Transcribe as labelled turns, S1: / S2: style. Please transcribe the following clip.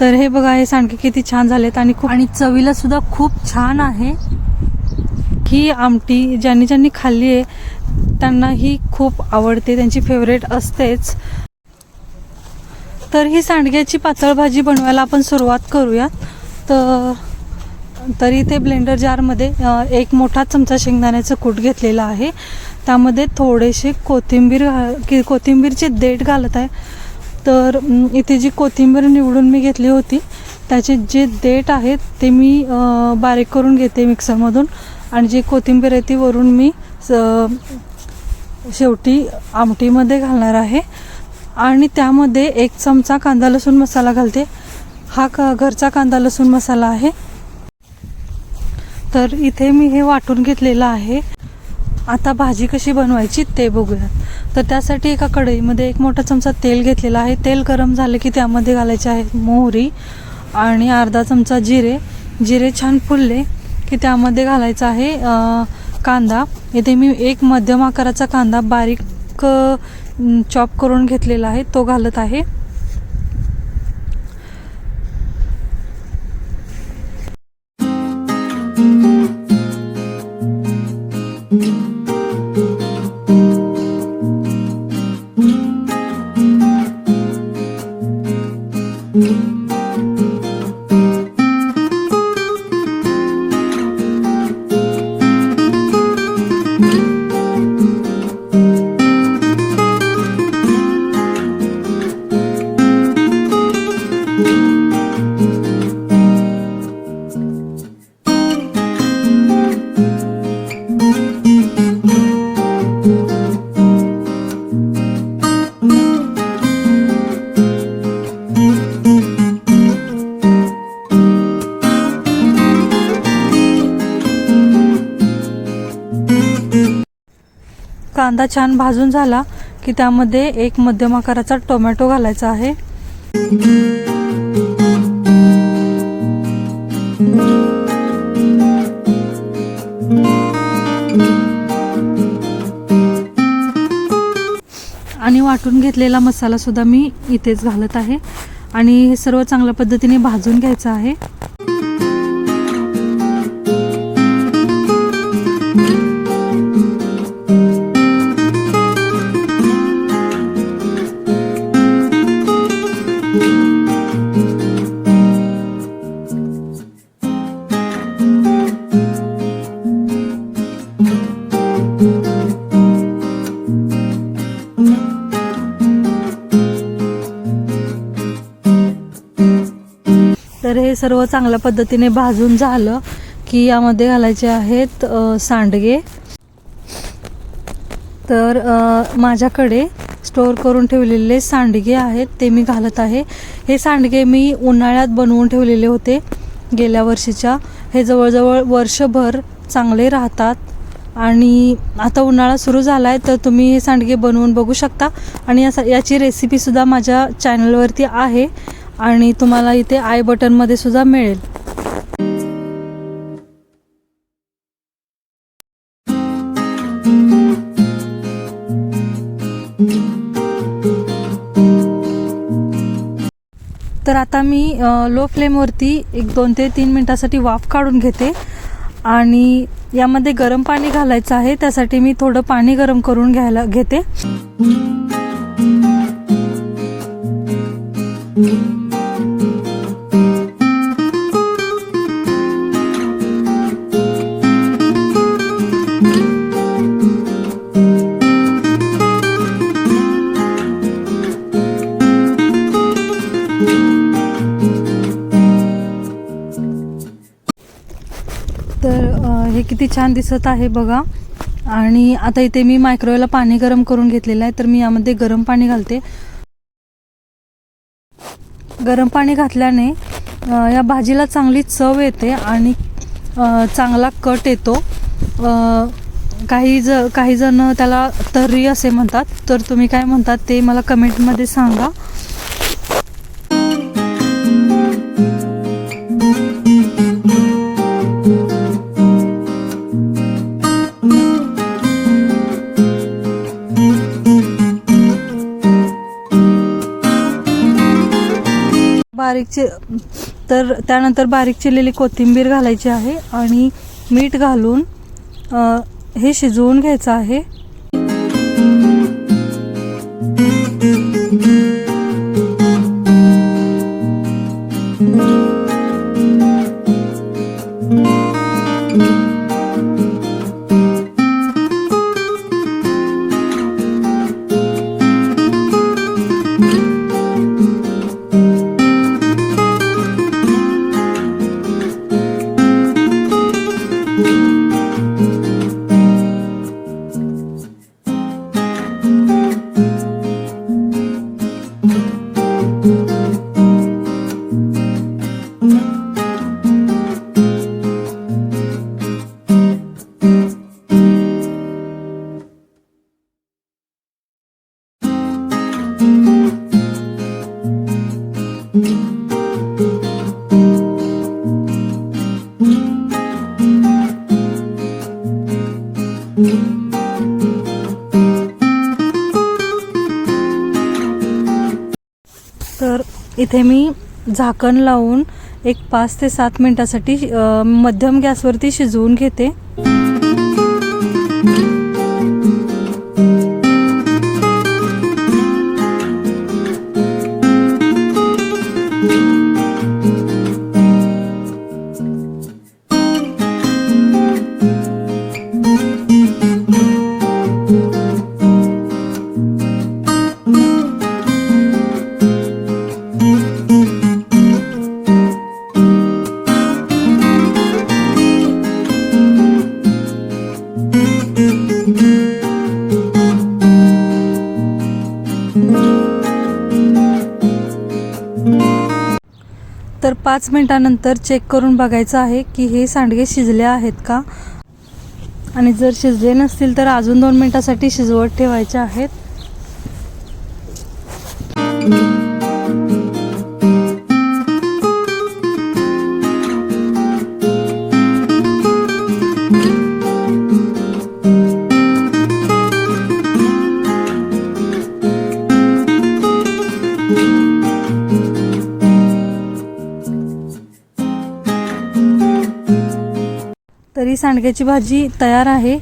S1: तर हे बघा, हे सांडगे किती छान झालेत आणि चवीला सुद्धा खूप छान आहे. ही आमटी ज्यांनी खाल्ली आहे त्यांना ही खूप आवडते, त्यांची फेवरेट असतेच. तर ही सांडग्याची पातळ भाजी बनवायला आपण सुरुवात करूया. तर इथे ब्लेंडर जारमध्ये 1 मोठा चमचा शेंगदाण्याचं कूट घेतलेला आहे. त्यामध्ये थोडेसे कोथिंबीरचे देठ घालत आहे. तर इथे जी कोथिंबीर निवडून मी घेतली होती त्याचे जे देठ आहेत ते मी बारीक करून घेते मिक्सरमधून, आणि जी कोथिंबीर आहे ती वरून मी शेवटी आमटीमध्ये घालणार आहे. आणि त्यामध्ये 1 चमचा कांदा लसूण मसाला घालते. हा घरचा कांदा लसूण मसाला आहे. तर इथे मी हे वाटून घेतलेलं आहे. आता भाजी कशी बनवायची ते बघूया. तर त्यासाठी एका कढईमध्ये 1 मोठा चमचा तेल घेतलेला आहे. तेल गरम झाले की त्यामध्ये घालायचे आहे मोहरी आणि अर्धा चमचा जिरे छान फुलले की त्यामध्ये घालायचा आहे कांदा. इथे मी 1 मध्यम आकाराचा कांदा बारीक चॉप करून घेतलेला आहे, तो घालत आहे. कांदा छान भाजून झाला की त्यामध्ये 1 मध्यम आकाराचा टोमॅटो घालायचा आहे. आणि वाटून घेतलेला मसाला सुद्धा मी इथेच घालत आहे आणि हे सर्व चांगल्या पद्धतीने भाजून घ्यायचं आहे. तर हे सर्व चांगल्या पद्धतीने भाजून झालं की यामध्ये घालायचे आहेत सांडगे. तर माझ्याकडे स्टोर करून ठेवलेले सांडगे आहेत ते मी घालत आहे. हे सांडगे मी उन्हाळ्यात बनवून ठेवलेले होते गेल्या वर्षीच्या. हे जवळजवळ वर्षभर चांगले राहतात आणि आता उन्हाळा सुरू झाला आहे तर तुम्ही हे सांडगे बनवून बघू शकता. आणि याची रेसिपीसुद्धा माझ्या चॅनलवरती आहे आणि तुम्हाला इथे आय बटनमध्ये सुद्धा मिळेल. तर आता मी लो फ्लेमवरती 2 ते 3 मिनिटासाठी वाफ काढून घेते आणि यामध्ये गरम पाणी घालायचं आहे. त्यासाठी मी थोडं पाणी गरम करून घेते. तर हे किती छान दिसत आहे बघा. आणि आता इथे मी मायक्रोवेव्हला पाणी गरम करून घेतलेलं आहे. तर मी यामध्ये गरम पाणी घालते. गरम पाणी घातल्याने या भाजीला चांगली चव येते आणि चांगला कट येतो. काही जण त्याला तर्री असे म्हणतात. तर तुम्ही काय म्हणतात ते मला कमेंटमध्ये सांगा. तर त्यानंतर बारीक चिरलेली कोथिंबीर घालायची आहे आणि मीठ घालून हे शिजवून घ्यायचं आहे. तर इथे मी झाकण लावून एक 5 ते 7 मिनिटासाठी मध्यम गॅसवरती शिजवून घेते. तर 5 मिनिटानंतर चेक करून बघायचं आहे की हे सांडगे शिजले आहेत का, आणि जर शिजले नसतील तर अजून 2 मिनिटासाठी शिजवत ठेवायचे आहेत. तरी सांडग्याची भाजी तयार आहे.